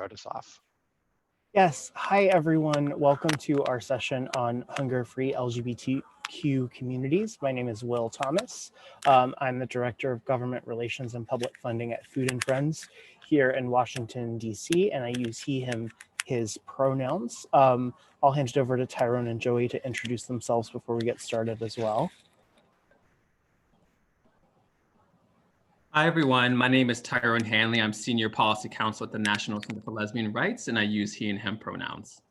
start us off. Yes. Hi, everyone. Welcome to our session on hunger-free LGBTQ communities. My name is Will Thomas. I'm the Director of Government Relations and Public Funding at Food and Friends here in Washington, D.C., and I use he, him, his pronouns. I'll hand it over to Tyrone and Joey to introduce themselves before we get started as well. Hi, everyone. My name is Tyrone Hanley. I'm Senior Policy Counsel at the National Center for Lesbian Rights, and I use he and him pronouns.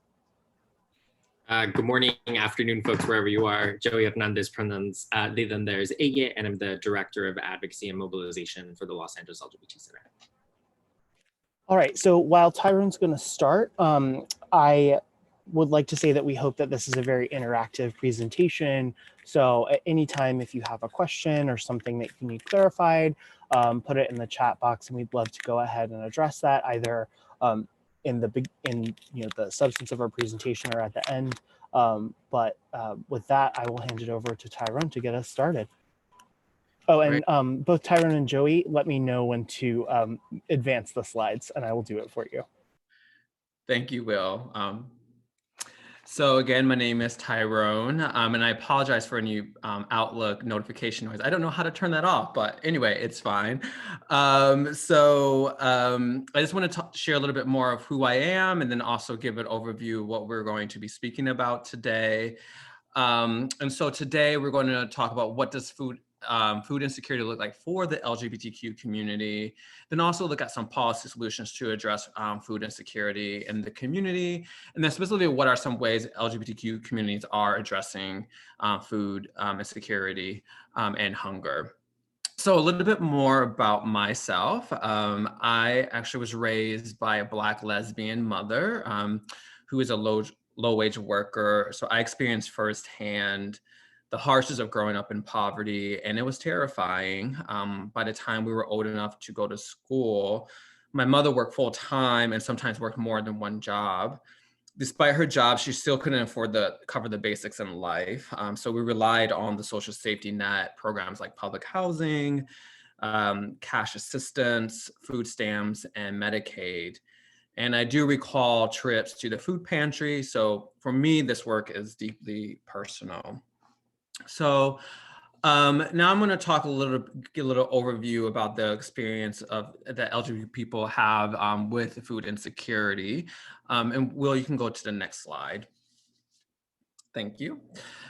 Good morning, afternoon, folks, wherever you are. Joey Hernandez, pronouns they, them, theirs, ella, and I'm the Director of Advocacy and Mobilization for the Los Angeles LGBT Center. All right, so while Tyrone's going to start, I would like to say that we hope that this is a very interactive presentation. So at any time, if you have a question or something that you need clarified, put it in the chat box, and we'd love to go ahead and address that either in the substance of our presentation or at the end. But with that, I will hand it over to Tyrone to get us started. Oh, and both Tyrone and Joey, let me know when to advance the slides, and I will do it for you. Thank you, Will. So again, my name is Tyrone, and I apologize for any Outlook notification noise. I don't know how to turn that off, but anyway, it's fine. I just want to share a little bit more of who I am, and then also give an overview of what we're going to be speaking about today. And so today we're going to talk about what does food insecurity look like for the LGBTQ community, then also look at some policy solutions to address food insecurity in the community, and then specifically what are some ways LGBTQ communities are addressing food insecurity and hunger. So a little bit more about myself. I actually was raised by a Black lesbian mother who is a low-wage worker. So I experienced firsthand the harshness of growing up in poverty, and it was terrifying. By the time we were old enough to go to school, my mother worked full time and sometimes worked more than one job. Despite her job, she still couldn't afford to cover the basics in life. So we relied on the social safety net programs like public housing, cash assistance, food stamps, and Medicaid. And I do recall trips to the food pantry. So for me, this work is deeply personal. So now I'm going to talk get a little overview about the experience of that LGBT people have with food insecurity. And Will, you can go to the next slide. Thank you.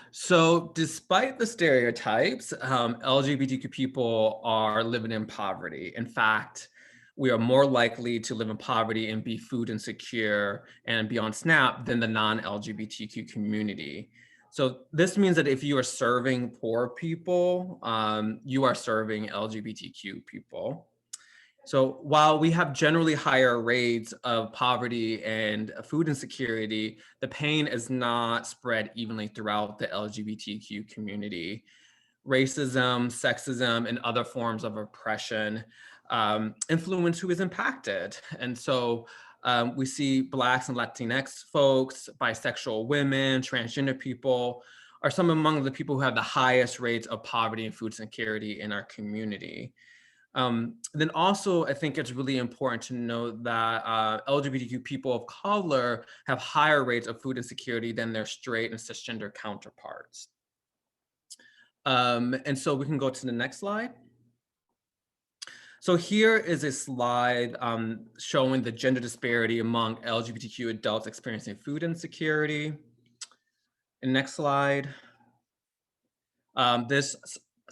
So despite the stereotypes, LGBTQ people are living in poverty. In fact, we are more likely to live in poverty and be food insecure and be on SNAP than the non-LGBTQ community. So this means that if you are serving poor people, you are serving LGBTQ people. So while we have generally higher rates of poverty and food insecurity, the pain is not spread evenly throughout the LGBTQ community. Racism, sexism, and other forms of oppression influence who is impacted. And so we see Blacks and Latinx folks, bisexual women, transgender people are some among the people who have the highest rates of poverty and food insecurity in our community. Then also, I think it's really important to note that LGBTQ people of color have higher rates of food insecurity than their straight and cisgender counterparts. And so we can go to the next slide. So here is a slide showing the gender disparity among LGBTQ adults experiencing food insecurity. And next slide. This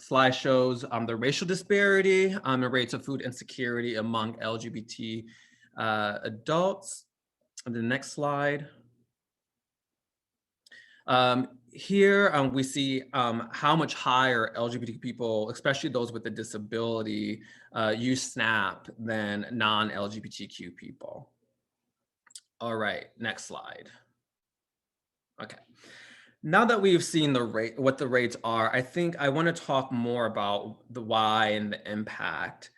slide shows the racial disparity and rates of food insecurity among LGBT adults. And the next slide. Here we see how much higher LGBT people, especially those with a disability, use SNAP than non-LGBTQ people. All right, next slide. Okay. Now that we've seen what the rates are, I think I want to talk more about the why and the impact.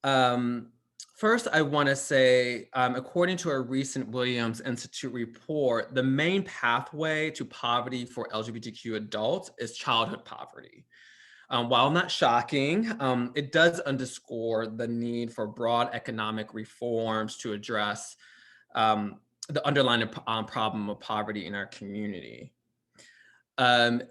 First, I want to say, according to a recent Williams Institute report, the main pathway to poverty for LGBTQ adults is childhood poverty. While not shocking, it does underscore the need for broad economic reforms to address the underlying problem of poverty in our community. And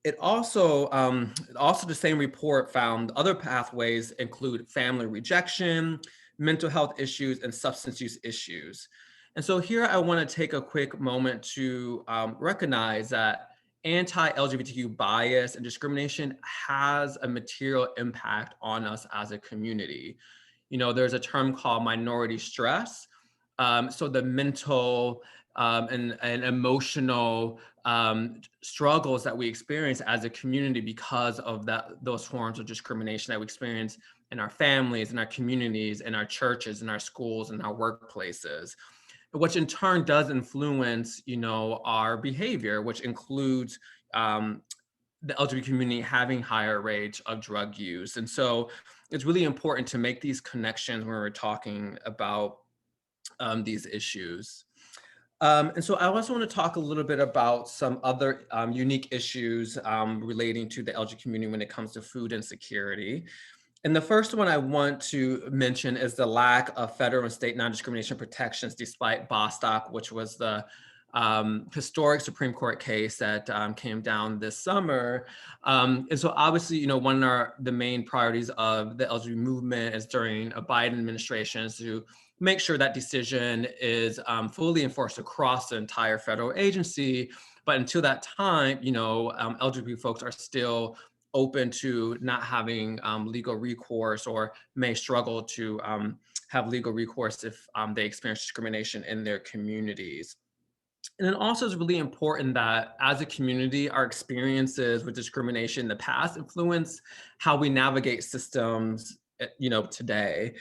it also the same report found other pathways include family rejection, mental health issues, and substance use issues. And so here I want to take a quick moment to recognize that anti-LGBTQ bias and discrimination has a material impact on us as a community. You know, there's a term called minority stress. So the mental and emotional struggles that we experience as a community because of those forms of discrimination that we experience in our families, in our communities, in our churches, in our schools, in our workplaces, which in turn does influence, you know, our behavior, which includes the LGBT community having higher rates of drug use. And so it's really important to make these connections when we're talking about these issues. And so I also want to talk a little bit about some other unique issues relating to the LGBT community when it comes to food insecurity. And the first one I want to mention is the lack of federal and state non-discrimination protections despite Bostock, which was the historic Supreme Court case that came down this summer. And so obviously, you know, one of the main priorities of the LGBT movement is during a Biden administration is to make sure that decision is fully enforced across the entire federal agency. But until that time, you know, LGBT folks are still open to not having legal recourse or may struggle to have legal recourse if they experience discrimination in their communities. And then also it's really important that as a community, our experiences with discrimination in the past influence how we navigate systems, you know, today.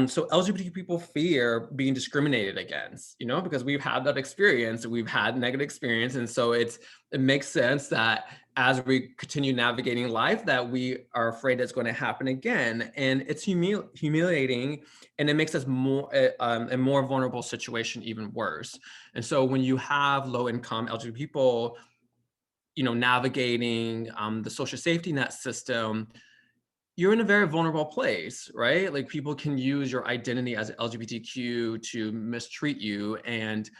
So LGBT people fear being discriminated against, you know, because we've had that experience, we've had negative experience. And so it makes sense that as we continue navigating life that we are afraid it's going to happen again. And it's humiliating, and it makes us a more vulnerable situation even worse. And so when you have low income LGBT people, you know, navigating the social safety net system, you're in a very vulnerable place, right? Like people can use your identity as LGBTQ to mistreat you, and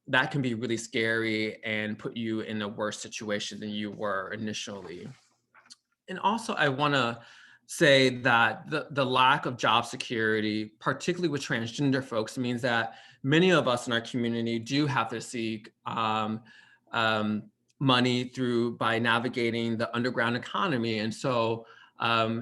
that can be really scary and put you in a worse situation than you were initially. And also I wanna say that the lack of job security, particularly with transgender folks, means that many of us in our community do have to seek money by navigating the underground economy. And so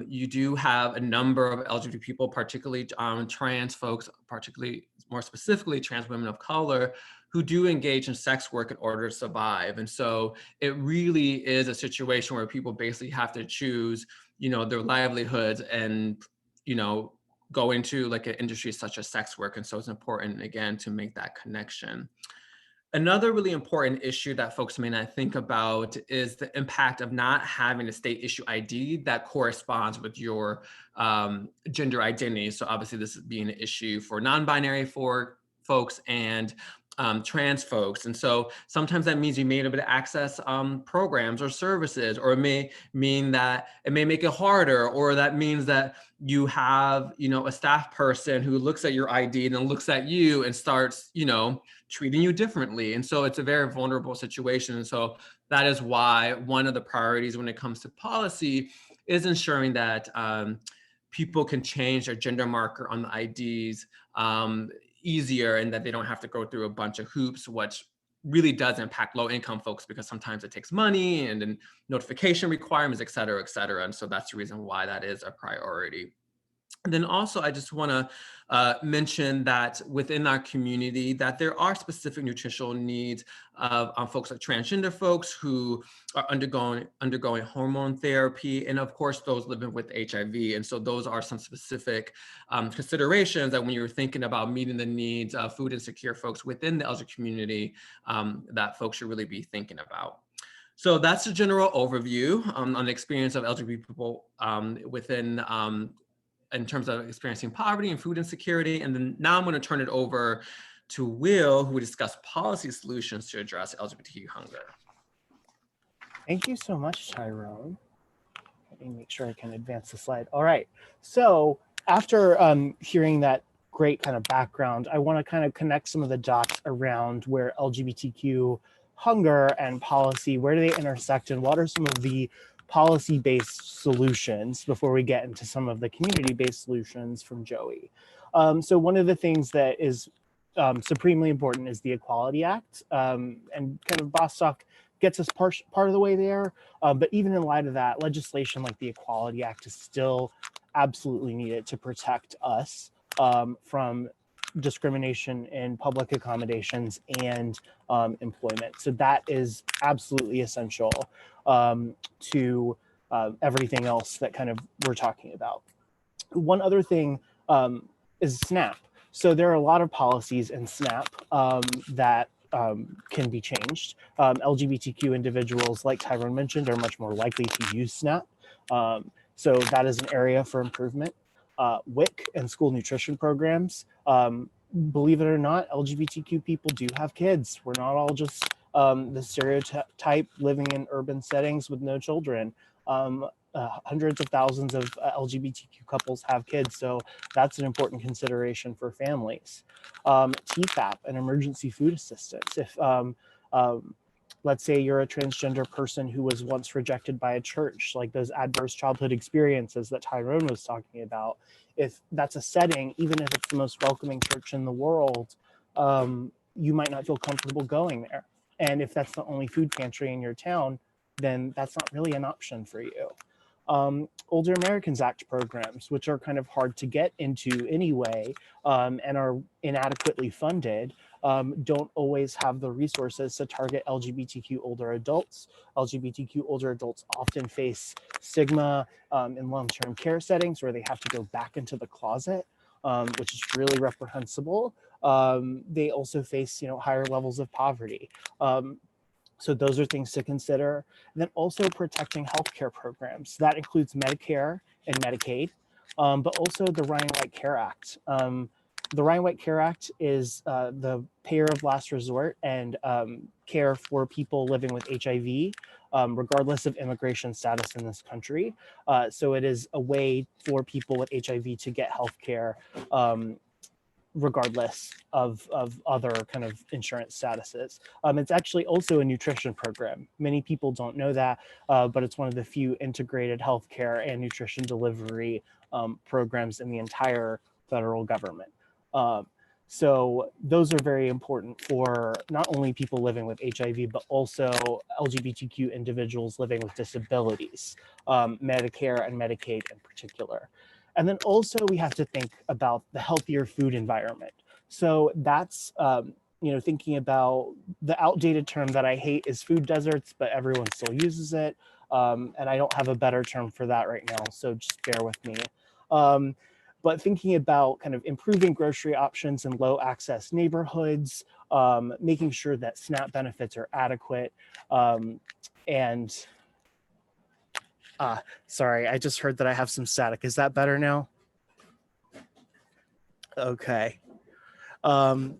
you do have a number of LGBT people, particularly trans folks, particularly more specifically trans women of color, who do engage in sex work in order to survive. And so it really is a situation where people basically have to choose, you know, their livelihoods and, you know, go into like an industry such as sex work. And so it's important, again, to make that connection. Another really important issue that folks may not think about is the impact of not having a state issue ID that corresponds with your gender identity. So obviously this is being an issue for non-binary folks and trans folks. And so sometimes that means you may be able to access programs or services, or it may mean that it may make it harder, or that means that you have, you know, a staff person who looks at your ID and then looks at you and starts, you know, treating you differently. And so it's a very vulnerable situation. And so that is why one of the priorities when it comes to policy is ensuring that people can change their gender marker on the IDs easier, and that they don't have to go through a bunch of hoops, which really does impact low income folks because sometimes it takes money and then notification requirements, et cetera, et cetera. And so that's the reason why that is a priority. And then also, I just want to mention that within our community, that there are specific nutritional needs of folks like transgender folks who are undergoing hormone therapy, and of course, those living with HIV. And so those are some specific considerations that when you're thinking about meeting the needs of food insecure folks within the LGBT community, that folks should really be thinking about. So that's a general overview on the experience of LGBT people within in terms of experiencing poverty and food insecurity. And then now I'm going to turn it over to Will, who will discuss policy solutions to address LGBTQ hunger. Thank you so much, Tyrone. Let me make sure I can advance the slide. All right. So after hearing that great kind of background, I want to kind of connect some of the dots around where LGBTQ hunger and policy, where do they intersect, and what are some of the policy-based solutions before we get into some of the community-based solutions from Joey. So one of the things that is supremely important is the Equality Act, and kind of Bostock gets us part of the way there. But even in light of that, legislation like the Equality Act is still absolutely needed to protect us from discrimination in public accommodations and employment. So that is absolutely essential to everything else that kind of we're talking about. One other thing is SNAP. So there are a lot of policies in SNAP that can be changed. LGBTQ individuals, like Tyrone mentioned, are much more likely to use SNAP. So that is an area for improvement. WIC and school nutrition programs. Believe it or not, LGBTQ people do have kids. We're not all just the stereotype living in urban settings with no children. Hundreds of thousands of LGBTQ couples have kids, so that's an important consideration for families. Tfap, an emergency food assistance. If let's say you're a transgender person who was once rejected by a church, like those adverse childhood experiences that Tyrone was talking about, if that's a setting, even if it's the most welcoming church in the world, you might not feel comfortable going there. And if that's the only food pantry in your town, then that's not really an option for you. Older Americans Act programs, which are kind of hard to get into anyway, and are inadequately funded, don't always have the resources to target LGBTQ older adults. LGBTQ older adults often face stigma in long-term care settings where they have to go back into the closet, which is really reprehensible. They also face, higher levels of poverty. So those are things to consider. And then also protecting healthcare programs. That includes Medicare and Medicaid, but also the Ryan White Care Act. The Ryan White Care Act is the payer of last resort and care for people living with HIV, regardless of immigration status in this country. So it is a way for people with HIV to get healthcare regardless of other kind of insurance statuses. It's actually also a nutrition program. Many people don't know that, but it's one of the few integrated healthcare and nutrition delivery programs in the entire federal government. So those are very important for not only people living with HIV, but also LGBTQ individuals living with disabilities, Medicare and Medicaid in particular. And then also we have to think about the healthier food environment. So that's, thinking about the outdated term that I hate is food deserts, but everyone still uses it. And I don't have a better term for that right now, so just bear with me. But thinking about kind of improving grocery options in low access neighborhoods, making sure that SNAP benefits are adequate, and sorry, I just heard that I have some static. Is that better now? Okay. And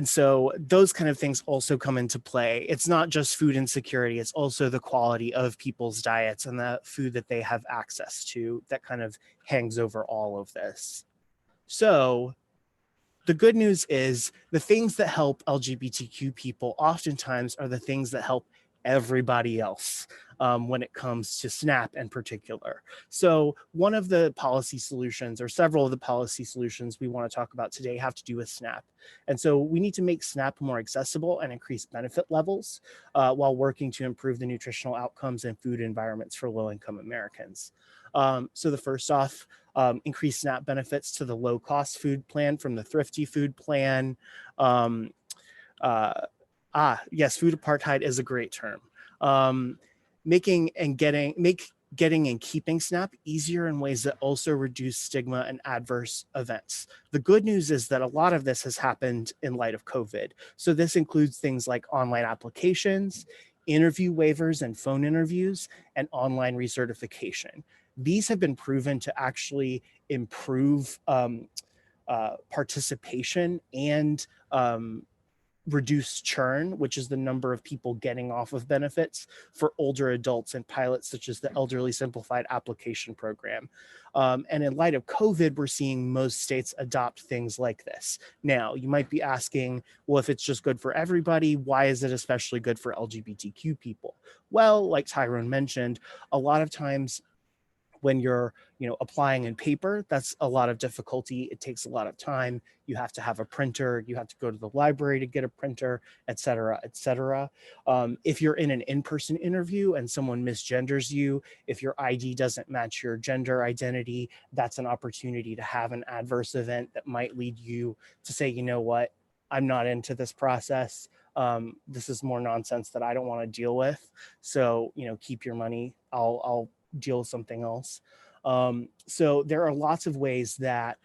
so those kind of things also come into play. It's not just food insecurity, it's also the quality of people's diets and the food that they have access to that kind of hangs over all of this. So the good news is the things that help LGBTQ people oftentimes are the things that help everybody else when it comes to SNAP in particular. So one of the policy solutions, or several of the policy solutions we want to talk about today, have to do with SNAP. And so we need to make SNAP more accessible and increase benefit levels while working to improve the nutritional outcomes and food environments for low-income Americans. So the first off, increase SNAP benefits to the low-cost food plan from the thrifty food plan. Yes, food apartheid is a great term. Getting and keeping SNAP easier in ways that also reduce stigma and adverse events. The good news is that a lot of this has happened in light of COVID. So this includes things like online applications, interview waivers and phone interviews, and online recertification. These have been proven to actually improve participation and reduce churn, which is the number of people getting off of benefits for older adults and pilots such as the Elderly Simplified Application Program. And in light of COVID, we're seeing most states adopt things like this. Now, you might be asking, well, if it's just good for everybody, why is it especially good for LGBTQ people? Well, like Tyrone mentioned, a lot of times when you're applying in paper, that's a lot of difficulty. It takes a lot of time. You have to have a printer, you have to go to the library to get a printer, et cetera, et cetera. If you're in an in-person interview and someone misgenders you, if your ID doesn't match your gender identity, that's an opportunity to have an adverse event that might lead you to say, you know what, I'm not into this process. This is more nonsense that I don't want to deal with. So, keep your money. I'll deal with something else. So there are lots of ways that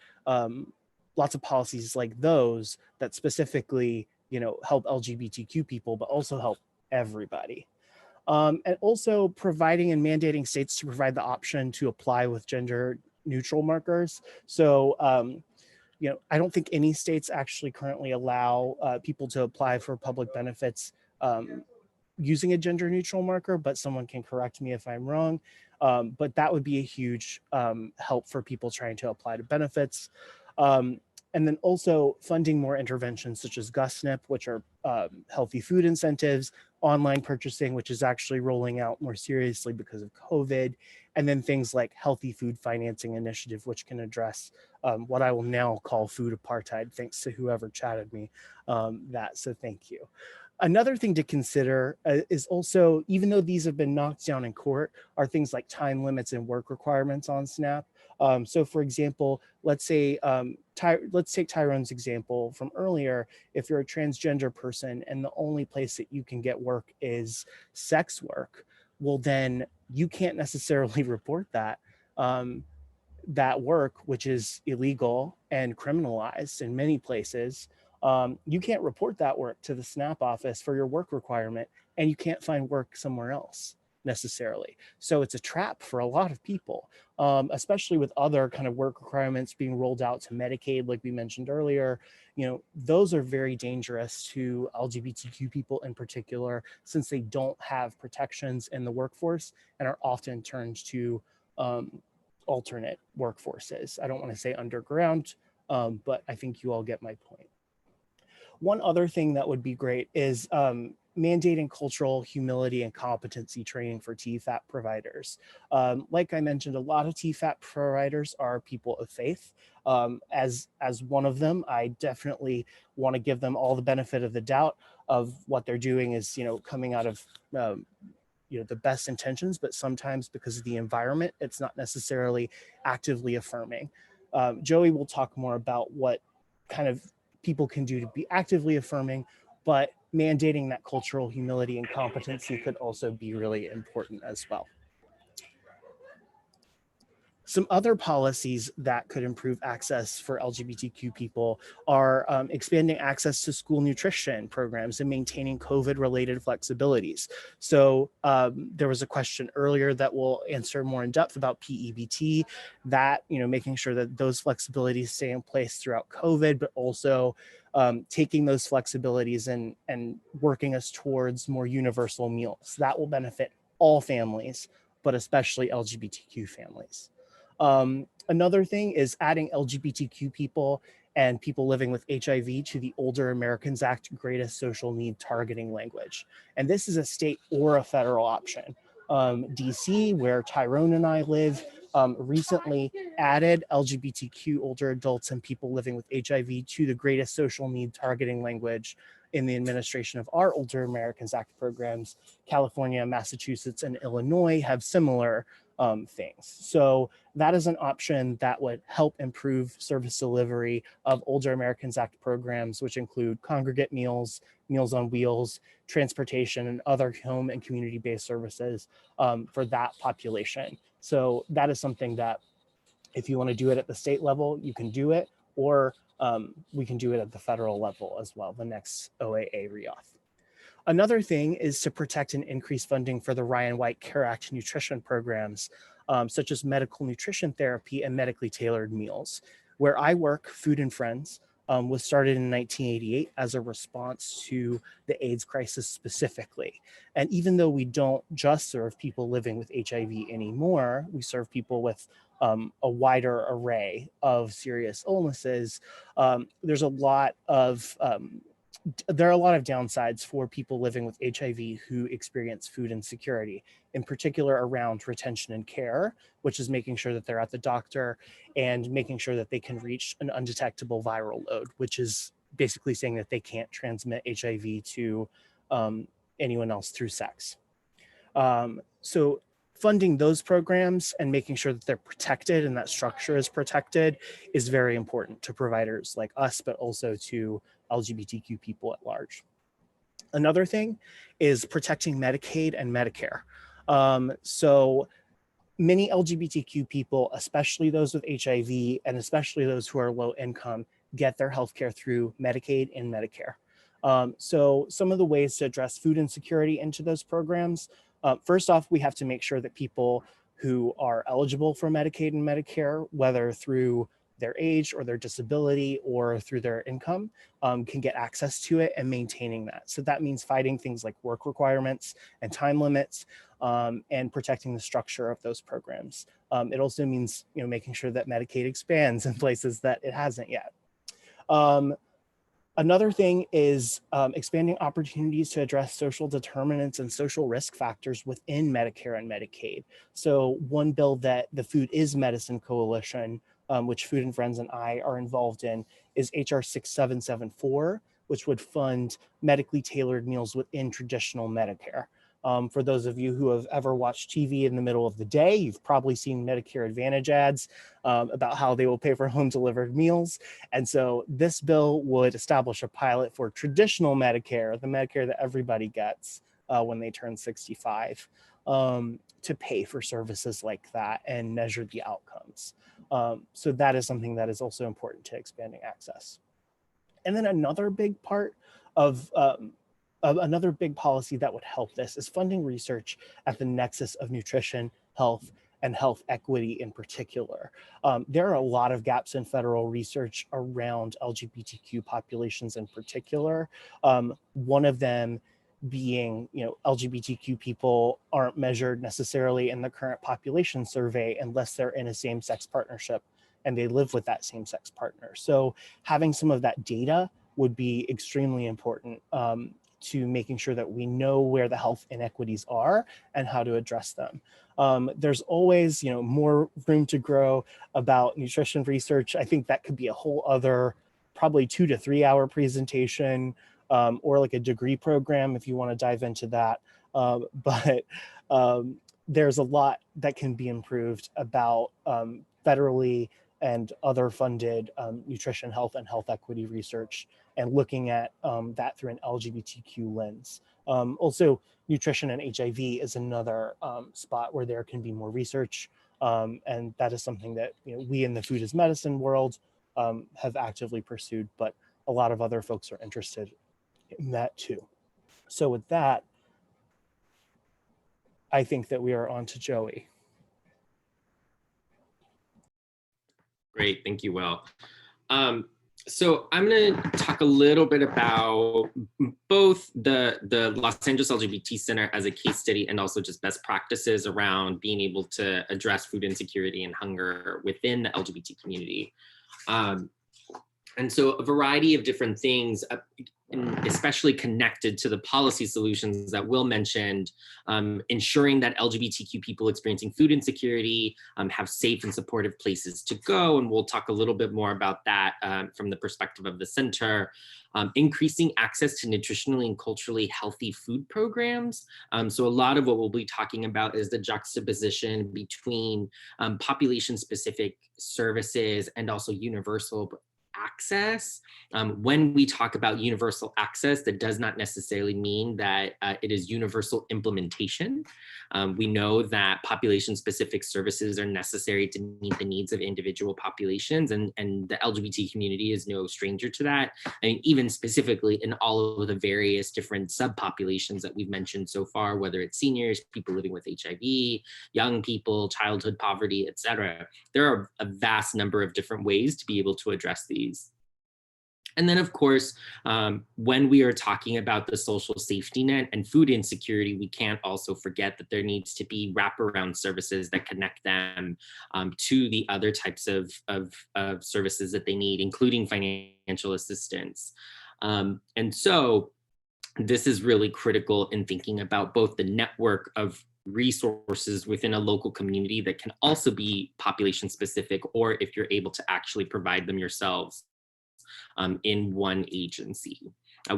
lots of policies like those that specifically, help LGBTQ people, but also help everybody. And also providing and mandating states to provide the option to apply with gender neutral markers. So, I don't think any states actually currently allow people to apply for public benefits using a gender neutral marker, but someone can correct me if I'm wrong. But that would be a huge help for people trying to apply to benefits. And then also funding more interventions such as GusSNP, which are healthy food incentives, online purchasing, which is actually rolling out more seriously because of COVID, and then things like Healthy Food Financing Initiative, which can address what I will now call food apartheid, thanks to whoever chatted me that, so thank you. Another thing to consider is also, even though these have been knocked down in court, are things like time limits and work requirements on SNAP. So for example, let's take Tyrone's example from earlier. If you're a transgender person and the only place that you can get work is sex work, well then you can't necessarily report that. That work, which is illegal and criminalized in many places. You can't report that work to the SNAP office for your work requirement, and you can't find work somewhere else necessarily. So it's a trap for a lot of people, especially with other kind of work requirements being rolled out to Medicaid, like we mentioned earlier. Those are very dangerous to LGBTQ people in particular, since they don't have protections in the workforce and are often turned to alternate workforces. I don't want to say underground, but I think you all get my point. One other thing that would be great is mandating cultural humility and competency training for Tfap providers. Like I mentioned, a lot of Tfap providers are people of faith. As one of them, I definitely want to give them all the benefit of the doubt of what they're doing is, coming out of the best intentions, but sometimes because of the environment, it's not necessarily actively affirming. Joey will talk more about what kind of people can do to be actively affirming, but mandating that cultural humility and competency could also be really important as well. Some other policies that could improve access for LGBTQ people are expanding access to school nutrition programs and maintaining COVID-related flexibilities. So there was a question earlier that we'll answer more in depth about PEBT, that, making sure that those flexibilities stay in place throughout COVID, but also taking those flexibilities and working us towards more universal meals. That will benefit all families, but especially LGBTQ families. Another thing is adding LGBTQ people and people living with HIV to the Older Americans Act Greatest Social Need Targeting language. And this is a state or a federal option. DC, where Tyrone and I live, recently added LGBTQ older adults and people living with HIV to the Greatest Social Need Targeting language in the administration of our Older Americans Act programs. California, Massachusetts, and Illinois have similar things. So that is an option that would help improve service delivery of Older Americans Act programs, which include congregate meals, Meals on Wheels, transportation, and other home and community-based services for that population. So that is something that if you want to do it at the state level, you can do it, or we can do it at the federal level as well, the next OAA reauth. Another thing is to protect and increase funding for the Ryan White Care Act nutrition programs, such as medical nutrition therapy and medically tailored meals. Where I work, Food and Friends, was started in 1988 as a response to the AIDS crisis specifically. And even though we don't just serve people living with HIV anymore, we serve people with a wider array of serious illnesses. There's a lot of there are a lot of downsides for people living with HIV who experience food insecurity, in particular around retention and care, which is making sure that they're at the doctor and making sure that they can reach an undetectable viral load, which is basically saying that they can't transmit HIV to anyone else through sex. So funding those programs and making sure that they're protected and that structure is protected is very important to providers like us, but also to LGBTQ people at large. Another thing is protecting Medicaid and Medicare. So many LGBTQ people, especially those with HIV and especially those who are low income, get their healthcare through Medicaid and Medicare. So some of the ways to address food insecurity into those programs, first off, we have to make sure that people who are eligible for Medicaid and Medicare, whether through their age or their disability or through their income, can get access to it and maintaining that. So that means fighting things like work requirements and time limits, and protecting the structure of those programs. It also means, making sure that Medicaid expands in places that it hasn't yet. Another thing is expanding opportunities to address social determinants and social risk factors within Medicare and Medicaid. So one bill that the Food is Medicine Coalition, which Food and Friends and I are involved in, is HR 6774, which would fund medically tailored meals within traditional Medicare. For those of you who have ever watched TV in the middle of the day, you've probably seen Medicare Advantage ads about how they will pay for home delivered meals. And so this bill would establish a pilot for traditional Medicare, the Medicare that everybody gets when they turn 65, to pay for services like that and measure the outcomes. So that is something that is also important to expanding access. And then another big part of another big policy that would help this is funding research at the nexus of nutrition, health, and health equity in particular. There are a lot of gaps in federal research around LGBTQ populations in particular. One of them being, LGBTQ people aren't measured necessarily in the current population survey unless they're in a same-sex partnership and they live with that same-sex partner. So having some of that data would be extremely important to making sure that we know where the health inequities are and how to address them. There's always, more room to grow about nutrition research. I think that could be a whole other, probably 2 to 3 hour presentation, or like a degree program if you want to dive into that. But there's a lot that can be improved about federally and other funded nutrition, health, and health equity research, and looking at that through an LGBTQ lens. Also, nutrition and HIV is another spot where there can be more research, and that is something that we in the Food is Medicine world have actively pursued, but a lot of other folks are interested in that too. So with that, I think that we are on to Joey. Great, thank you, Will. So I'm going to talk a little bit about both the Los Angeles LGBT Center as a case study and also just best practices around being able to address food insecurity and hunger within the LGBT community. And so a variety of different things, especially connected to the policy solutions that Will mentioned, ensuring that LGBTQ people experiencing food insecurity have safe and supportive places to go. And we'll talk a little bit more about that from the perspective of the center. Increasing access to nutritionally and culturally healthy food programs. So a lot of what we'll be talking about is the juxtaposition between population-specific services and also universal access. When we talk about universal access, that does not necessarily mean that it is universal implementation. We know that population-specific services are necessary to meet the needs of individual populations, and the LGBT community is no stranger to that. And even specifically in all of the various different subpopulations that we've mentioned so far, whether it's seniors, people living with HIV, young people, childhood poverty, et cetera. There are a vast number of different ways to be able to address these. And then, of course, when we are talking about the social safety net and food insecurity, we can't also forget that there needs to be wraparound services that connect them to the other types of services that they need, including financial assistance. And so this is really critical in thinking about both the network of resources within a local community that can also be population specific, or if you're able to actually provide them yourselves in one agency.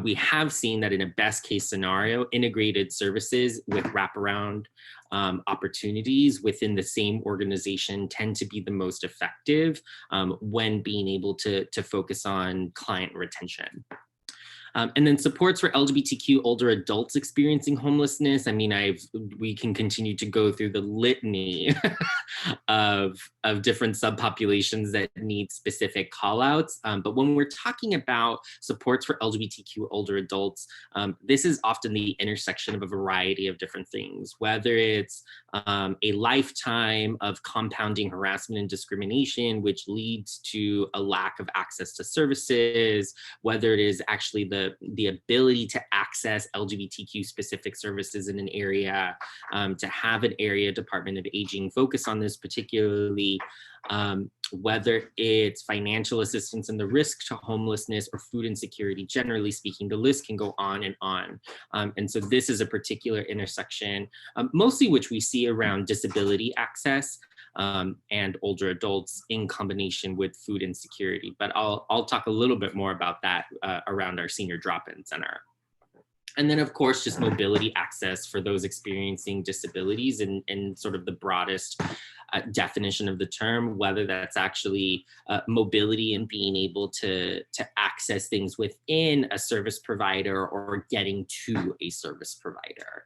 We have seen that in a best case scenario, integrated services with wraparound opportunities within the same organization tend to be the most effective when being able to focus on client retention. And then supports for LGBTQ older adults experiencing homelessness. I mean, we can continue to go through the litany of different subpopulations that need specific call outs. But when we're talking about supports for LGBTQ older adults, this is often the intersection of a variety of different things, whether it's a lifetime of compounding harassment and discrimination, which leads to a lack of access to services, whether it is actually the ability to access LGBTQ specific services in an area, to have an area Department of Aging focus on this particularly, whether it's financial assistance and the risk to homelessness or food insecurity, generally speaking, the list can go on and on. And so this is a particular intersection, mostly which we see around disability access and older adults in combination with food insecurity. But I'll talk a little bit more about that around our senior drop-in center. And then, of course, just mobility access for those experiencing disabilities in sort of the broadest definition of the term, whether that's actually mobility and being able to access things within a service provider or getting to a service provider.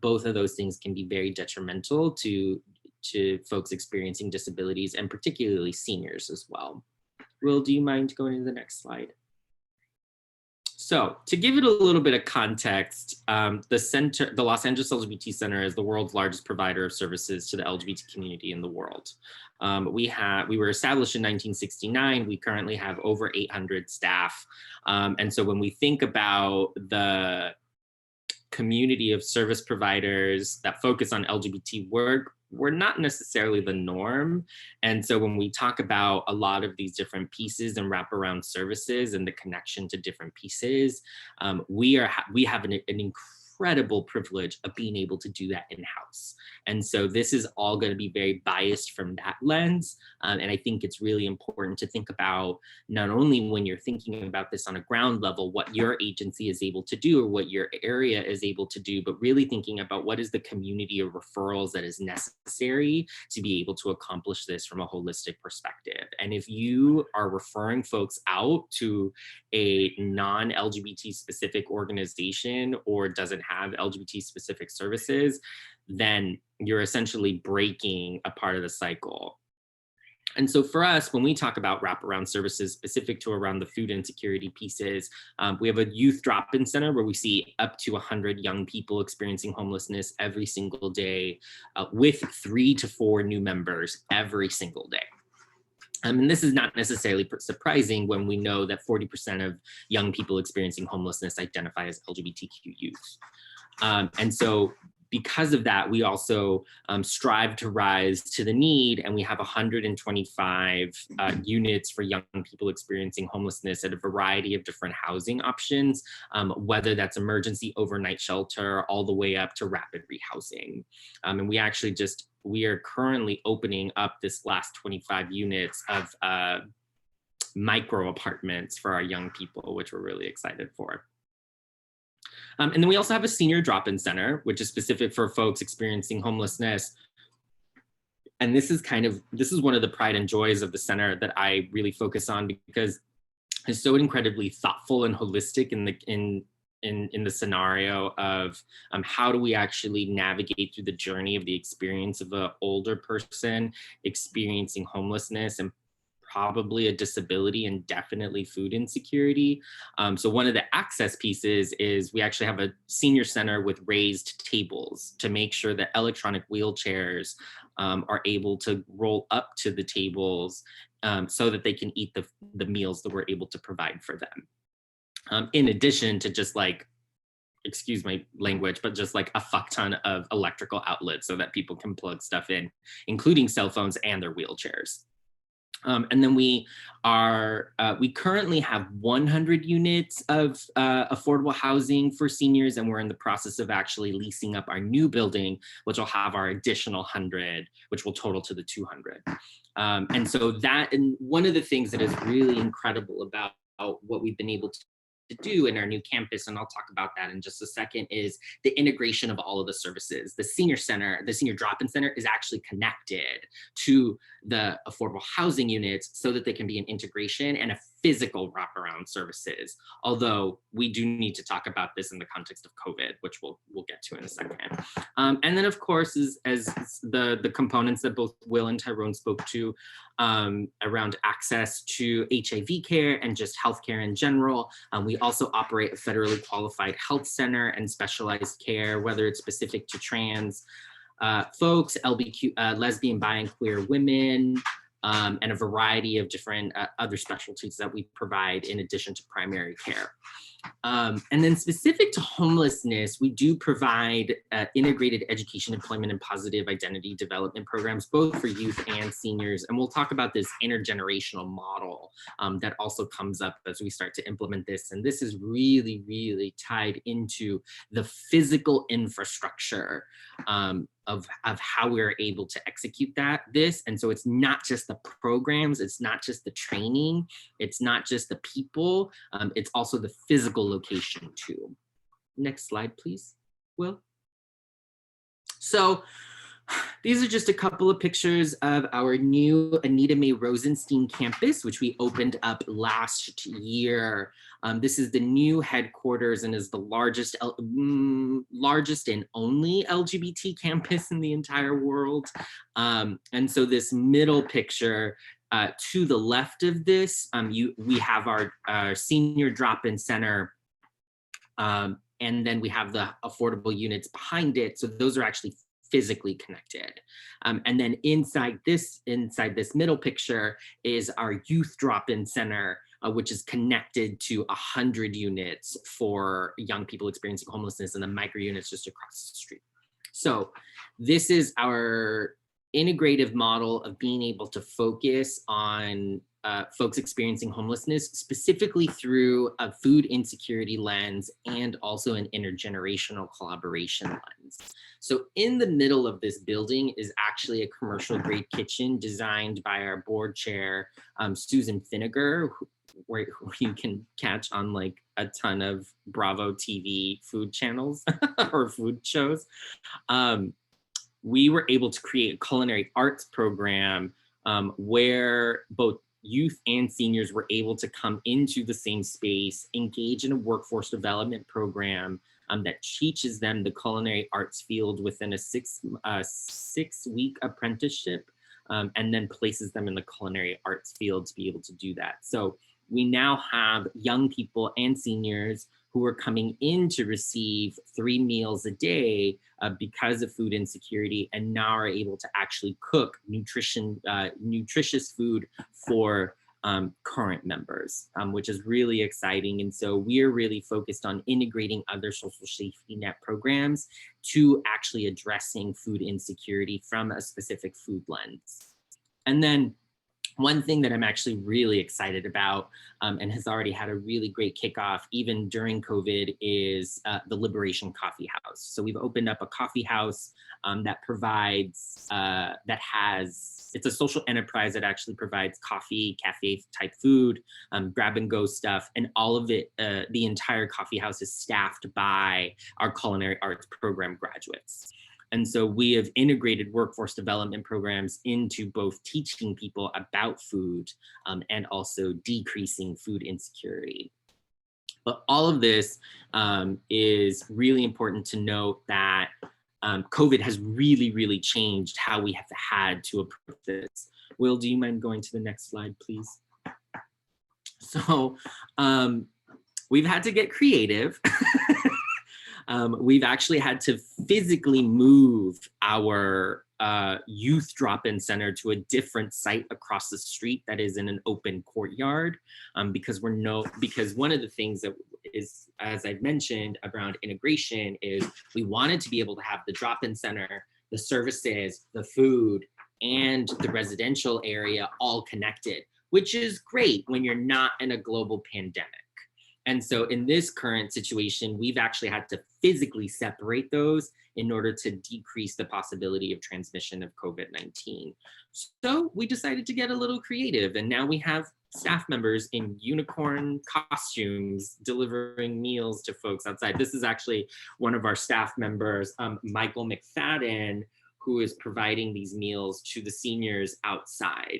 Both of those things can be very detrimental to folks experiencing disabilities, and particularly seniors as well. Will, do you mind going to the next slide? So to give it a little bit of context, the Los Angeles LGBT Center is the world's largest provider of services to the LGBT community in the world. We were established in 1969. We currently have over 800 staff. And so when we think about the community of service providers that focus on LGBT work, we're not necessarily the norm. And so when we talk about a lot of these different pieces and wraparound services and the connection to different pieces, we have an incredible privilege of being able to do that in-house. And so this is all going to be very biased from that lens. And I think it's really important to think about, not only when you're thinking about this on a ground level, what your agency is able to do or what your area is able to do, but really thinking about what is the community of referrals that is necessary to be able to accomplish this from a holistic perspective. And if you are referring folks out to a non-LGBT specific organization or doesn't have LGBT specific services, then you're essentially breaking a part of the cycle. And so for us, when we talk about wraparound services specific to around the food insecurity pieces, we have a youth drop-in center where we see up to 100 young people experiencing homelessness every single day, with 3 to 4 new members every single day. And this is not necessarily surprising when we know that 40% of young people experiencing homelessness identify as LGBTQ youth. And so because of that, we also strive to rise to the need, and we have 125 units for young people experiencing homelessness at a variety of different housing options, whether that's emergency overnight shelter all the way up to rapid rehousing. And we are currently opening up this last 25 units of micro apartments for our young people, which we're really excited for. And then we also have a senior drop-in center, which is specific for folks experiencing homelessness. And this is one of the pride and joys of the center that I really focus on, because it's so incredibly thoughtful and holistic in the scenario of how do we actually navigate through the journey of the experience of an older person experiencing homelessness and probably a disability and definitely food insecurity. So one of the access pieces is we actually have a senior center with raised tables to make sure that electronic wheelchairs are able to roll up to the tables so that they can eat the meals that we're able to provide for them. In addition to just like, excuse my language, but just like a fuck ton of electrical outlets so that people can plug stuff in, including cell phones and their wheelchairs. And then we currently have 100 units of affordable housing for seniors, and we're in the process of actually leasing up our new building, which will have our additional 100, which will total to the 200. And so and one of the things that is really incredible about what we've been able to do in our new campus, and I'll talk about that in just a second, is the integration of all of the services. The senior center, the senior drop-in center is actually connected to the affordable housing units so that they can be an integration and a physical wraparound services. Although we do need to talk about this in the context of COVID, which we'll get to in a second. And then of course, as the components that both Will and Tyrone spoke to around access to HIV care and just healthcare in general. We also operate a federally qualified health center and specialized care, whether it's specific to trans folks, LGBTQ, lesbian, bi, and queer women, and a variety of different other specialties that we provide in addition to primary care. And then specific to homelessness, we do provide integrated education, employment, and positive identity development programs, both for youth and seniors. And we'll talk about this intergenerational model that also comes up as we start to implement this. And this is really, really tied into the physical infrastructure of how we're able to execute this. And so it's not just the programs, it's not just the training, it's not just the people, it's also the physical location too. Next slide, please, Will. So these are just a couple of pictures of our new Anita Mae Rosenstein campus, which we opened up last year. This is the new headquarters and is the largest and only LGBT campus in the entire world. And so this middle picture, to the left of this, we have our senior drop-in center, and then we have the affordable units behind it. So those are actually physically connected. And then inside this middle picture is our youth drop-in center, which is connected to 100 units for young people experiencing homelessness and the micro units just across the street. So this is our integrative model of being able to focus on folks experiencing homelessness, specifically through a food insecurity lens and also an intergenerational collaboration lens. So in the middle of this building is actually a commercial grade kitchen designed by our board chair, Susan Finnegar, who you can catch on like a ton of Bravo TV food channels or food shows. We were able to create a culinary arts program where both youth and seniors were able to come into the same space, engage in a workforce development program that teaches them the culinary arts field within a six-week apprenticeship, and then places them in the culinary arts field to be able to do that. So we now have young people and seniors who are coming in to receive 3 meals a day because of food insecurity, and now are able to actually cook nutritious food for current members, which is really exciting. And so we are really focused on integrating other social safety net programs to actually addressing food insecurity from a specific food lens. And then one thing that I'm actually really excited about and has already had a really great kickoff even during COVID is the Liberation Coffee House. So we've opened up a coffee house that provides, it's a social enterprise that actually provides coffee, cafe type food, grab and go stuff, and all of it, the entire coffee house is staffed by our culinary arts program graduates. And so we have integrated workforce development programs into both teaching people about food and also decreasing food insecurity. But all of this is really important to note that COVID has really, really changed how we have had to approach this. Will, do you mind going to the next slide, please? So we've had to get creative. We've actually had to physically move our youth drop-in center to a different site across the street that is in an open courtyard, because one of the things that is, as I've mentioned around integration, is we wanted to be able to have the drop-in center, the services, the food, and the residential area all connected, which is great when you're not in a global pandemic. And so in this current situation, we've actually had to physically separate those in order to decrease the possibility of transmission of COVID-19. So we decided to get a little creative, and now we have staff members in unicorn costumes delivering meals to folks outside. This is actually one of our staff members, Michael McFadden, who is providing these meals to the seniors outside.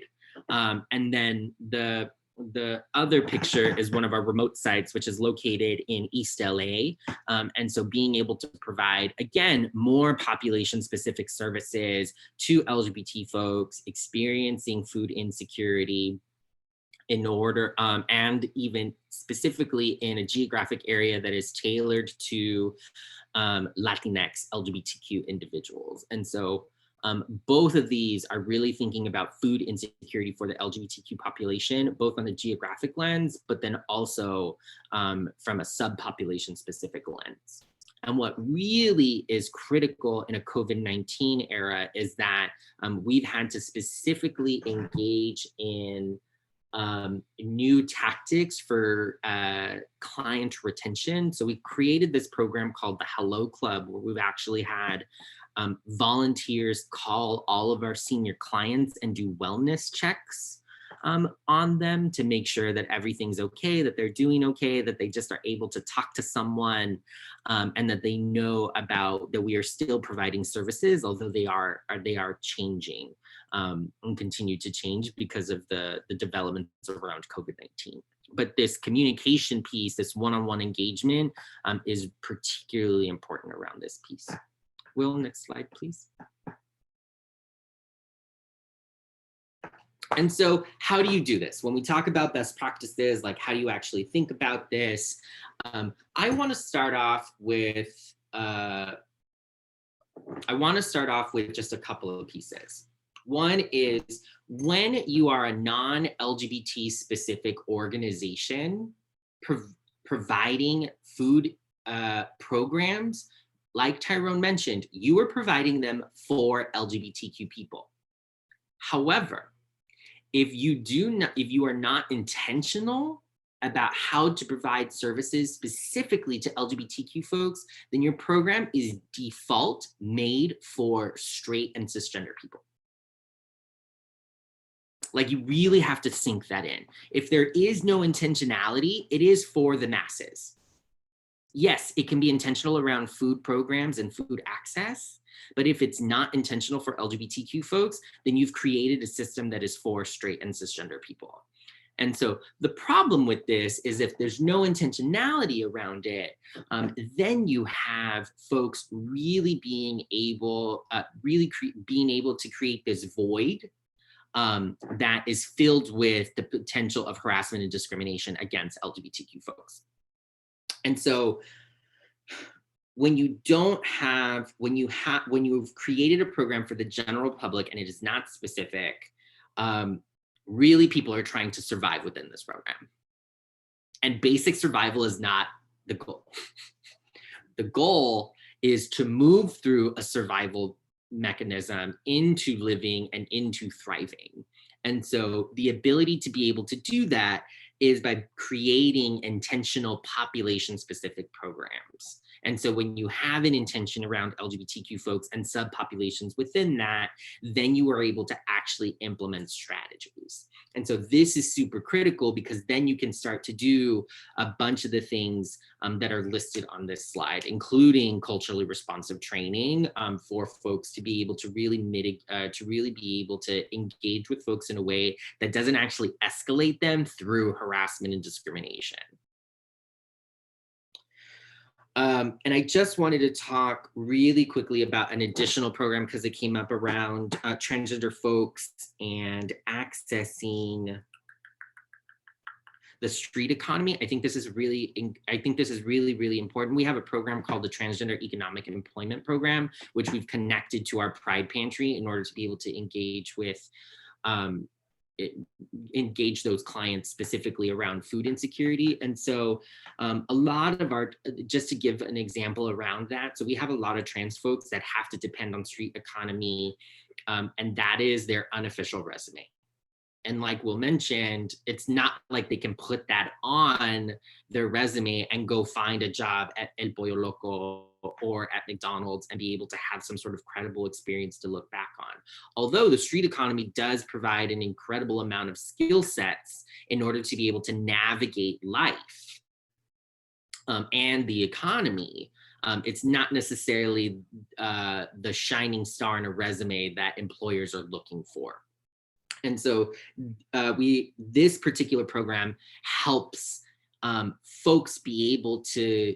And then the other picture is one of our remote sites, which is located in East LA. And so being able to provide, again, more population-specific services to LGBT folks experiencing food insecurity in order, and even specifically in a geographic area that is tailored to Latinx LGBTQ individuals. And so both of these are really thinking about food insecurity for the LGBTQ population, both on the geographic lens, but then also from a subpopulation specific lens. And what really is critical in a COVID-19 era is that we've had to specifically engage in new tactics for client retention. So we created this program called the Hello Club, where we've actually had volunteers call all of our senior clients and do wellness checks on them to make sure that everything's okay, that they're doing okay, that they just are able to talk to someone, and that they know about that we are still providing services, although they are changing and continue to change because of the developments around COVID-19. But this communication piece, this one-on-one engagement is particularly important around this piece. Will, next slide, please. And so how do you do this? When we talk about best practices, like how do you actually think about this? I want to start off with just a couple of pieces. One is when you are a non-LGBT specific organization providing food programs, like Tyrone mentioned, you are providing them for LGBTQ people. However, if you are not intentional about how to provide services specifically to LGBTQ folks, then your program is default made for straight and cisgender people. Like, you really have to sink that in. If there is no intentionality, it is for the masses. Yes, it can be intentional around food programs and food access, but if it's not intentional for LGBTQ folks, then you've created a system that is for straight and cisgender people. And so the problem with this is if there's no intentionality around it, then you have folks really being able to create this void that is filled with the potential of harassment and discrimination against LGBTQ folks. And so when you've created a program for the general public and it is not specific, really people are trying to survive within this program. And basic survival is not the goal. The goal is to move through a survival mechanism into living and into thriving. And so the ability to be able to do that is by creating intentional population-specific programs. And so when you have an intention around LGBTQ folks and subpopulations within that, then you are able to actually implement strategies. And so this is super critical because then you can start to do a bunch of the things that are listed on this slide, including culturally responsive training for folks to be able to really be able to engage with folks in a way that doesn't actually escalate them through harassment and discrimination. And I just wanted to talk really quickly about an additional program because it came up around transgender folks and accessing the street economy. I think this is really important. We have a program called the Transgender Economic Employment Program, which we've connected to our Pride Pantry in order to be able to engage with engage those clients specifically around food insecurity. And so a lot of our, just to give an example around that, so we have a lot of trans folks that have to depend on street economy, and that is their unofficial resume. And like Will mentioned, it's not like they can put that on their resume and go find a job at El Pollo Loco or at McDonald's and be able to have some sort of credible experience to look back on. Although the street economy does provide an incredible amount of skill sets in order to be able to navigate life and the economy, it's not necessarily the shining star in a resume that employers are looking for. And so this particular program helps folks be able to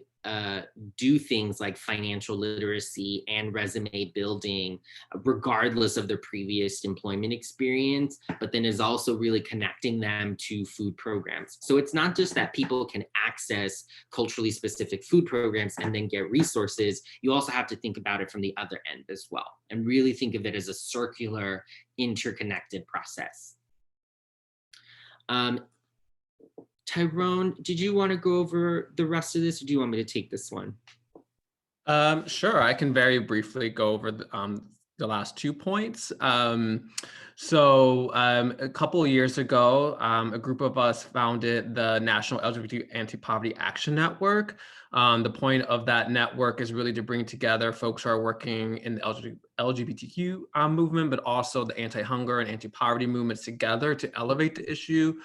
do things like financial literacy and resume building, regardless of their previous employment experience, but then is also really connecting them to food programs. So it's not just that people can access culturally specific food programs and then get resources. You also have to think about it from the other end as well, and really think of it as a circular, interconnected process. Tyrone, did you want to go over the rest of this, or do you want me to take this one? Sure, I can very briefly go over the last 2 points. So a couple of years ago, a group of us founded the National LGBT Anti-Poverty Action Network. The point of that network is really to bring together folks who are working in the LGBTQ movement, but also the anti-hunger and anti-poverty movements together to elevate the issue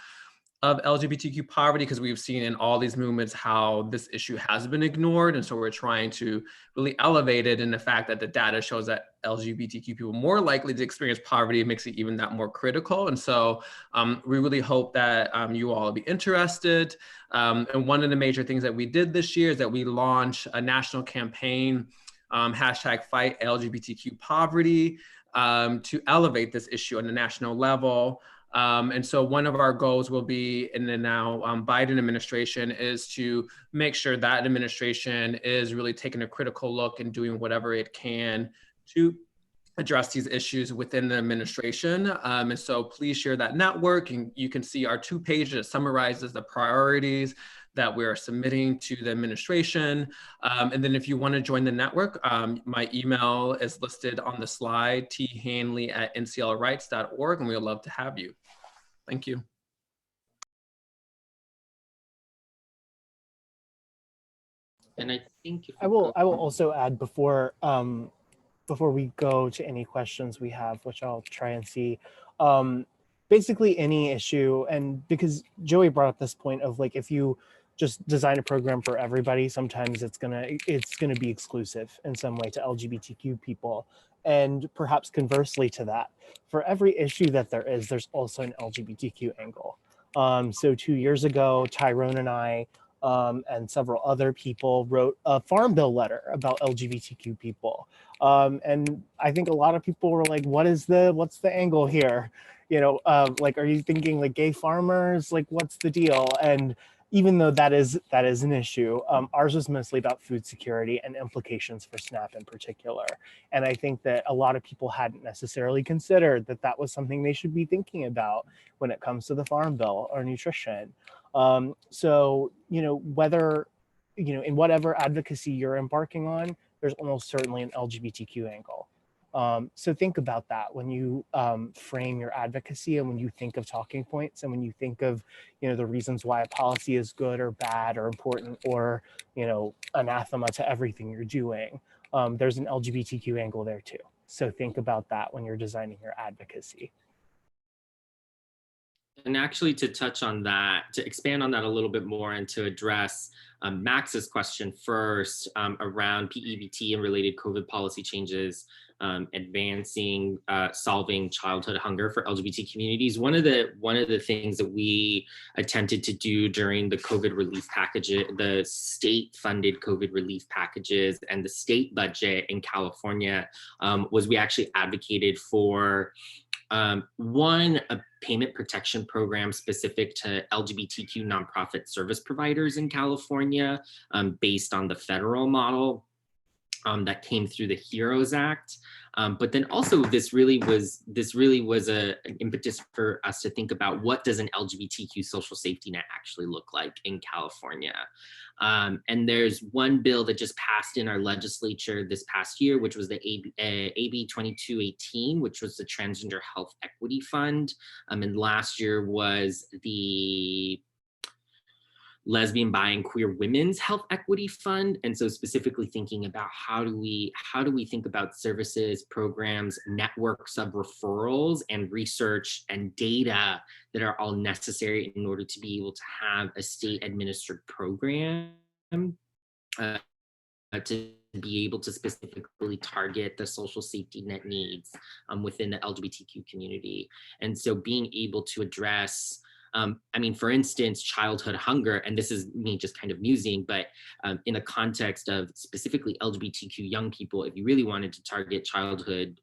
of LGBTQ poverty, because we've seen in all these movements how this issue has been ignored. And so we're trying to really elevate it, and the fact that the data shows that LGBTQ people more likely to experience poverty makes it even that more critical. And so we really hope that you all will be interested. And one of the major things that we did this year is that we launched a national campaign, hashtag Fight LGBTQ Poverty, to elevate this issue on the national level. And so one of our goals will be in the now Biden administration is to make sure that administration is really taking a critical look and doing whatever it can to address these issues within the administration. And so please share that network, and you can see our 2 pages that summarizes the priorities that we are submitting to the administration. And then if you want to join the network, my email is listed on the slide, thanley@nclrights.org, and we would love to have you. Thank you. And I think I will also add before we go to any questions we have, which I'll try and see, basically any issue, and because Joey brought up this point of like, if you just design a program for everybody, sometimes it's gonna be exclusive in some way to LGBTQ people. And perhaps conversely to that, for every issue that there is, there's also an LGBTQ angle. So 2 years ago, Tyrone and I and several other people wrote a farm bill letter about LGBTQ people. And I think a lot of people were like, what's the angle here? You know, like, are you thinking like gay farmers? Like, what's the deal? And even though that is an issue, ours was mostly about food security and implications for SNAP in particular. And I think that a lot of people hadn't necessarily considered that that was something they should be thinking about when it comes to the farm bill or nutrition. So, you know, whether, you know, in whatever advocacy you're embarking on, there's almost certainly an LGBTQ angle. So think about that when you frame your advocacy, and when you think of talking points, and when you think of, you know, the reasons why a policy is good or bad or important or, you know, anathema to everything you're doing. There's an LGBTQ angle there too. So think about that when you're designing your advocacy. And actually, to touch on that, to expand on that a little bit more, and to address Max's question first around PEBT and related COVID policy changes, advancing solving childhood hunger for LGBT communities. One of the things that we attempted to do during the COVID relief package, the state-funded COVID relief packages and the state budget in California, was we actually advocated for payment protection program specific to LGBTQ nonprofit service providers in California, based on the federal model that came through the HEROES Act. But then also this really was an impetus for us to think about, what does an LGBTQ social safety net actually look like in California? And there's one bill that just passed in our legislature this past year, which was the AB 2218, which was the Transgender Health Equity Fund. And last year was the Lesbian, Bi, and Queer Women's Health Equity Fund. And so specifically thinking about how do we think about services, programs, networks of referrals, and research and data that are all necessary in order to be able to have a state administered program to be able to specifically target the social safety net needs within the LGBTQ community. And so being able to address, I mean, for instance, childhood hunger, and this is me just kind of musing, but in the context of specifically LGBTQ young people, if you really wanted to target childhood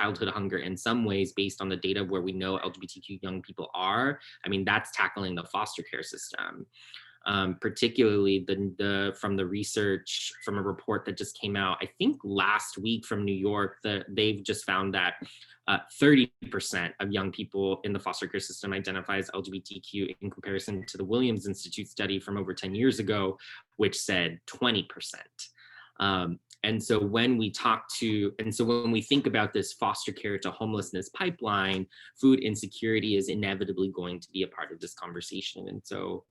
hunger in some ways based on the data where we know LGBTQ young people are, I mean, that's tackling the foster care system. Particularly from the research from a report that just came out, I think last week from New York, that they've just found that 30% of young people in the foster care system identify as LGBTQ, in comparison to the Williams Institute study from over 10 years ago, which said 20%. And so when we think about this foster care to homelessness pipeline, food insecurity is inevitably going to be a part of this conversation. And so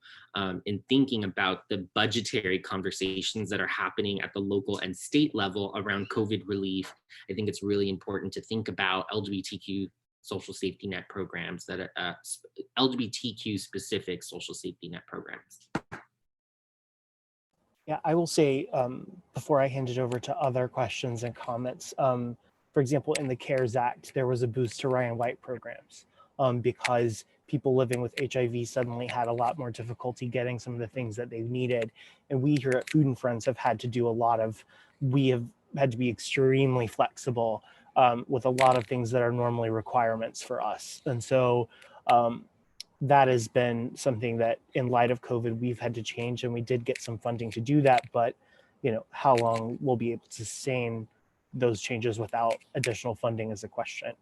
in thinking about the budgetary conversations that are happening at the local and state level around COVID relief, I think it's really important to think about LGBTQ social safety net programs, that LGBTQ specific social safety net programs. Yeah, I will say, before I hand it over to other questions and comments, for example, in the CARES Act, there was a boost to Ryan White programs because people living with HIV suddenly had a lot more difficulty getting some of the things that they needed. And we here at Food and Friends have had to do we have had to be extremely flexible with a lot of things that are normally requirements for us. And so that has been something that in light of COVID, we've had to change, and we did get some funding to do that, but how long we'll be able to sustain those changes without additional funding is a question.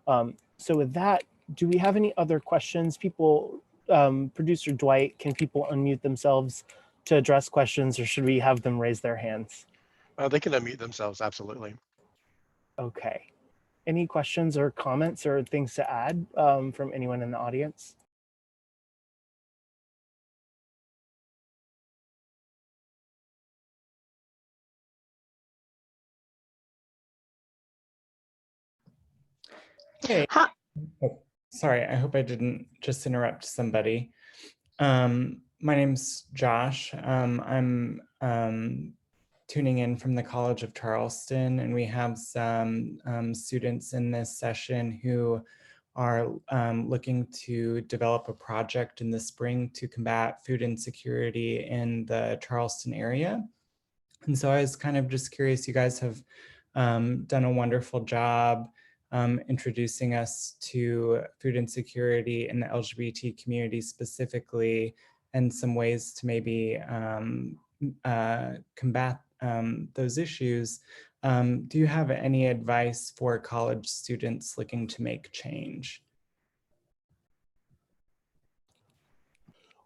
So with that, do we have any other questions? People, Producer Dwight, can people unmute themselves to address questions, or should we have them raise their hands? They can unmute themselves, absolutely. Okay. Any questions or comments or things to add from anyone in the audience? Hey. Oh, sorry, I hope I didn't just interrupt somebody. My name's Josh. I'm tuning in from the College of Charleston, and we have some students in this session who are looking to develop a project in the spring to combat food insecurity in the Charleston area. And so I was kind of just curious, you guys have done a wonderful job introducing us to food insecurity in the LGBT community specifically, and some ways to maybe combat those issues. Do you have any advice for college students looking to make change?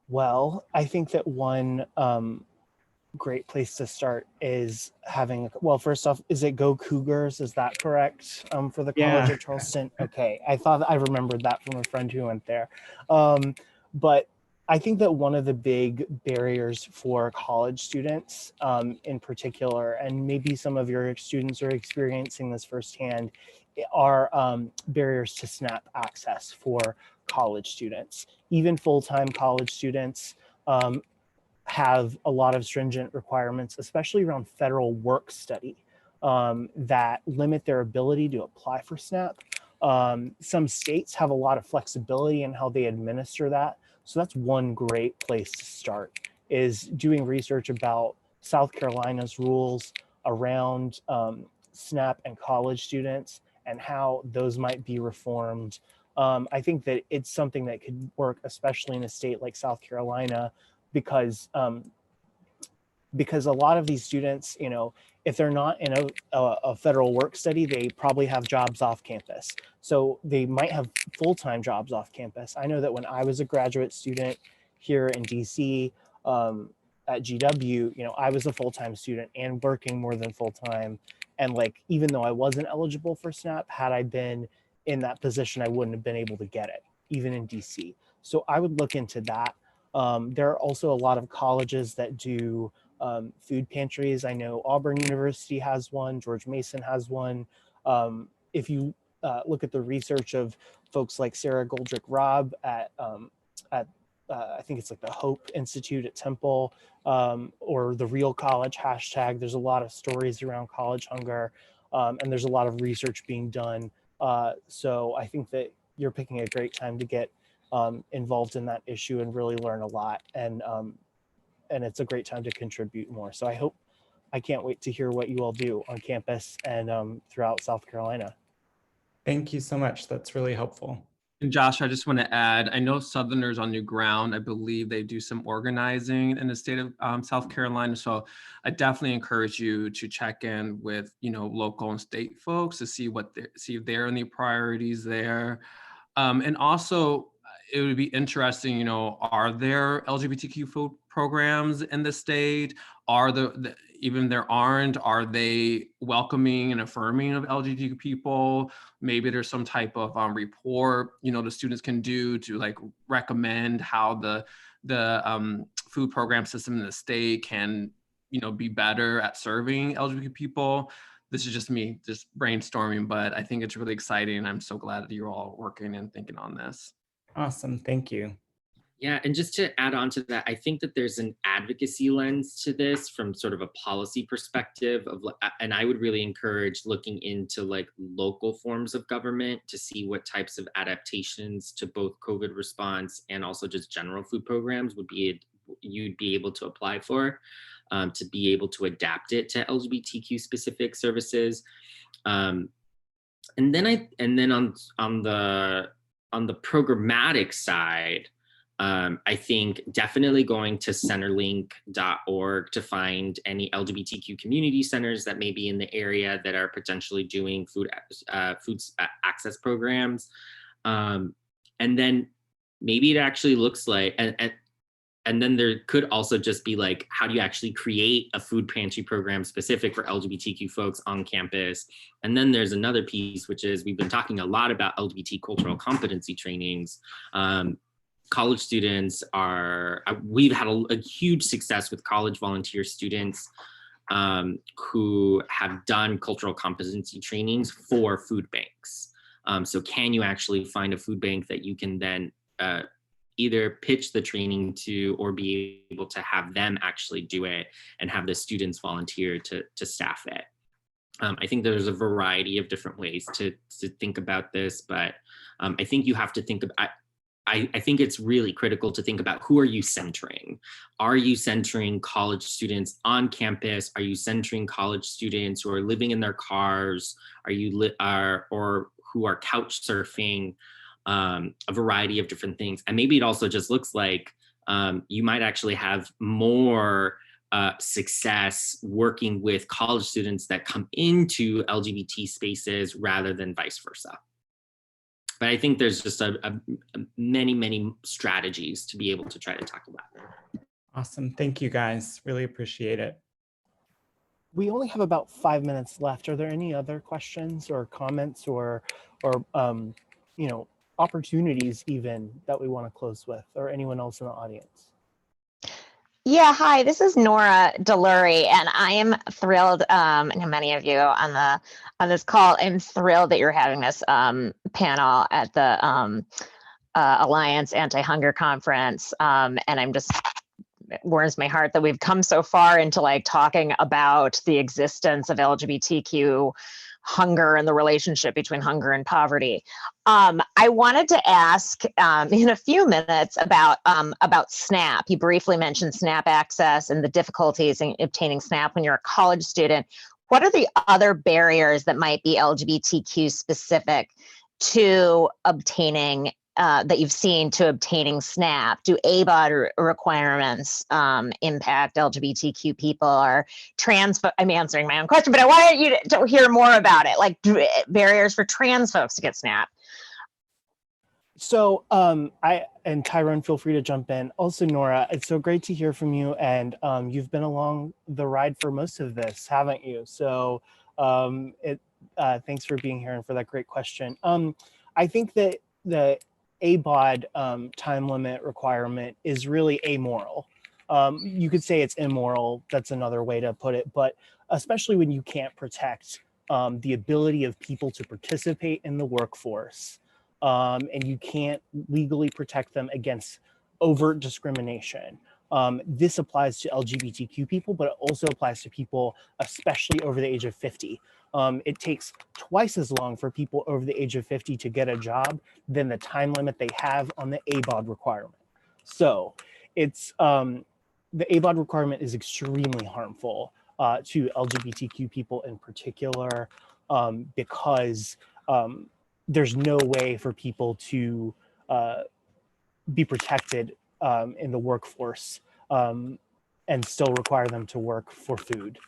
Well, I think that one great place to start is having, well, first off, is it Go Cougars? Is that correct for the College of Charleston? Okay, I thought I remembered that from a friend who went there. But I think that one of the big barriers for college students in particular, and maybe some of your students are experiencing this firsthand, are barriers to SNAP access for college students. Even full-time college students have a lot of stringent requirements, especially around federal work study, that limit their ability to apply for SNAP. Some states have a lot of flexibility in how they administer that. So that's one great place to start, is doing research about South Carolina's rules around SNAP and college students, and how those might be reformed I think that it's something that could work, especially in a state like South Carolina, because a lot of these students, you know, if they're not in a federal work study, they probably have jobs off campus. So they might have full-time jobs off campus. I know that when I was a graduate student here in DC at GW, you know, I was a full-time student and working more than full-time. And like, even though I wasn't eligible for SNAP, had I been in that position, I wouldn't have been able to get it, even in DC. So I would look into that. There are also a lot of colleges that do food pantries. I know Auburn University has one, George Mason has one. If you look at the research of folks like Sarah Goldrick-Robb at I think it's like the Hope Institute at Temple, or the Real College hashtag, there's a lot of stories around college hunger, and there's a lot of research being done. So I think that you're picking a great time to get involved in that issue and really learn a lot. And it's a great time to contribute more. So I can't wait to hear what you all do on campus and throughout South Carolina. Thank you so much. That's really helpful. And Josh, I just want to add, I know Southerners on New Ground, I believe they do some organizing in the state of South Carolina. So I definitely encourage you to check in with, you know, local and state folks to see if there are any priorities there. And also, it would be interesting, you know, are there LGBTQ food programs in the state? Even if there aren't, are they welcoming and affirming of LGBTQ people? Maybe there's some type of report, you know, the students can do to like recommend how the food program system in the state can, you know, be better at serving LGBTQ people. This is just me just brainstorming, but I think it's really exciting. And I'm so glad that you're all working and thinking on this. Awesome. Thank you. Yeah, and just to add on to that, I think that there's an advocacy lens to this from sort of a policy perspective and I would really encourage looking into like local forms of government to see what types of adaptations to both COVID response and also just general food programs you'd be able to apply for, to be able to adapt it to LGBTQ specific services. And then on the programmatic side, I think definitely going to centerlink.org to find any LGBTQ community centers that may be in the area that are potentially doing food access programs. And then maybe it actually looks like, and then there could also just be like, how do you actually create a food pantry program specific for LGBTQ folks on campus? And then there's another piece, which is we've been talking a lot about LGBT cultural competency trainings. College students we've had a huge success with college volunteer students who have done cultural competency trainings for food banks. So can you actually find a food bank that you can then either pitch the training to or be able to have them actually do it and have the students volunteer to staff it? I think there's a variety of different ways to think about this, but I think you have to think about, I think it's really critical to think about who are you centering? Are you centering college students on campus? Are you centering college students who are living in their cars? Or who are couch surfing? A variety of different things. And maybe it also just looks like you might actually have more success working with college students that come into LGBT spaces rather than vice versa. But I think there's just many strategies to be able to try to tackle that. Awesome. Thank you guys. Really appreciate it. We only have about 5 minutes left. Are there any other questions or comments or you know, opportunities even that we want to close with, or anyone else in the audience? Yeah, hi, this is Nora Delury, and I am thrilled, and many of you on this call, I'm thrilled that you're having this panel at the Alliance Anti-Hunger Conference, and it warms my heart that we've come so far into like talking about the existence of LGBTQ hunger and the relationship between hunger and poverty. I wanted to ask in a few minutes about SNAP. You briefly mentioned SNAP access and the difficulties in obtaining SNAP when you're a college student. What are the other barriers that might be LGBTQ specific to obtaining that you've seen to obtaining SNAP? Do ABOD requirements impact LGBTQ people or trans? I'm answering my own question, but I wanted you to hear more about it, like barriers for trans folks to get SNAP. So and Tyrone, feel free to jump in. Also, Nora, it's so great to hear from you, and you've been along the ride for most of this, haven't you? So thanks for being here and for that great question. I think that the ABOD time limit requirement is really amoral. You could say it's immoral. That's another way to put it. But especially when you can't protect the ability of people to participate in the workforce, and you can't legally protect them against overt discrimination. This applies to LGBTQ people, but it also applies to people, especially over the age of 50. It takes twice as long for people over the age of 50 to get a job than the time limit they have on the ABOD requirement. So it's the ABOD requirement is extremely harmful to LGBTQ people in particular, because there's no way for people to be protected in the workforce and still require them to work for food.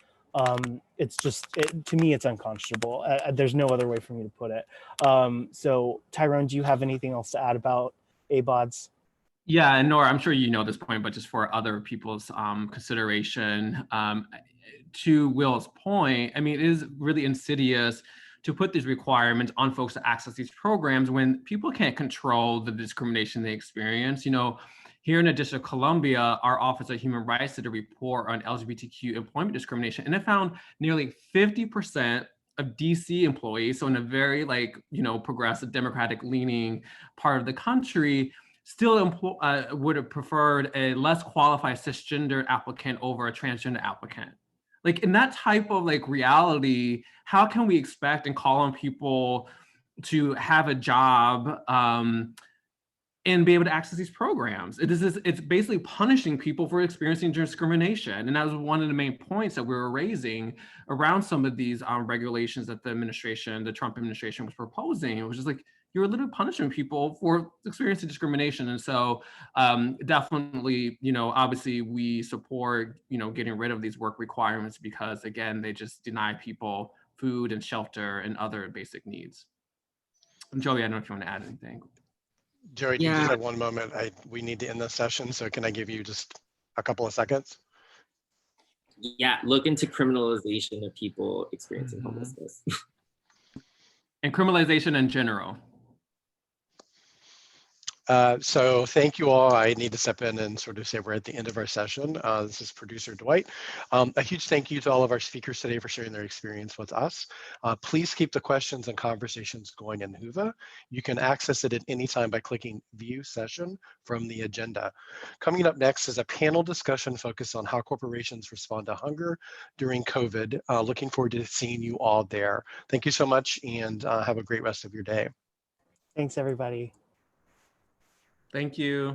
It's just, to me, it's unconscionable. There's no other way for me to put it. So Tyrone, do you have anything else to add about ABODs? Yeah, and Nora, I'm sure you know this point, but just for other people's consideration, to Will's point, I mean, it is really insidious to put these requirements on folks to access these programs when people can't control the discrimination they experience. You know, here in the District of Columbia, our Office of Human Rights did a report on LGBTQ employment discrimination, and it found nearly 50% of DC employees, so in a very progressive, democratic leaning part of the country, still would have preferred a less qualified cisgender applicant over a transgender applicant. Like, in that type of reality, how can we expect and call on people to have a job and be able to access these programs? It's basically punishing people for experiencing discrimination. And that was one of the main points that we were raising around some of these regulations that the Trump administration was proposing. It was just like, you're literally punishing people for experiencing discrimination. And so definitely, obviously we support, getting rid of these work requirements because, again, they just deny people food and shelter and other basic needs. And Joey, I don't know if you want to add anything. Joey, do you just have one moment? We need to end this session, so can I give you just a couple of seconds? Yeah, look into criminalization of people experiencing homelessness. And criminalization in general. So thank you all. I need to step in and sort of say we're at the end of our session. This is producer Dwight. A huge thank you to all of our speakers today for sharing their experience with us. Please keep the questions and conversations going in Whova. You can access it at any time by clicking View Session from the agenda. Coming up next is a panel discussion focused on how corporations respond to hunger during COVID. Looking forward to seeing you all there. Thank you so much, and have a great rest of your day. Thanks, everybody. Thank you.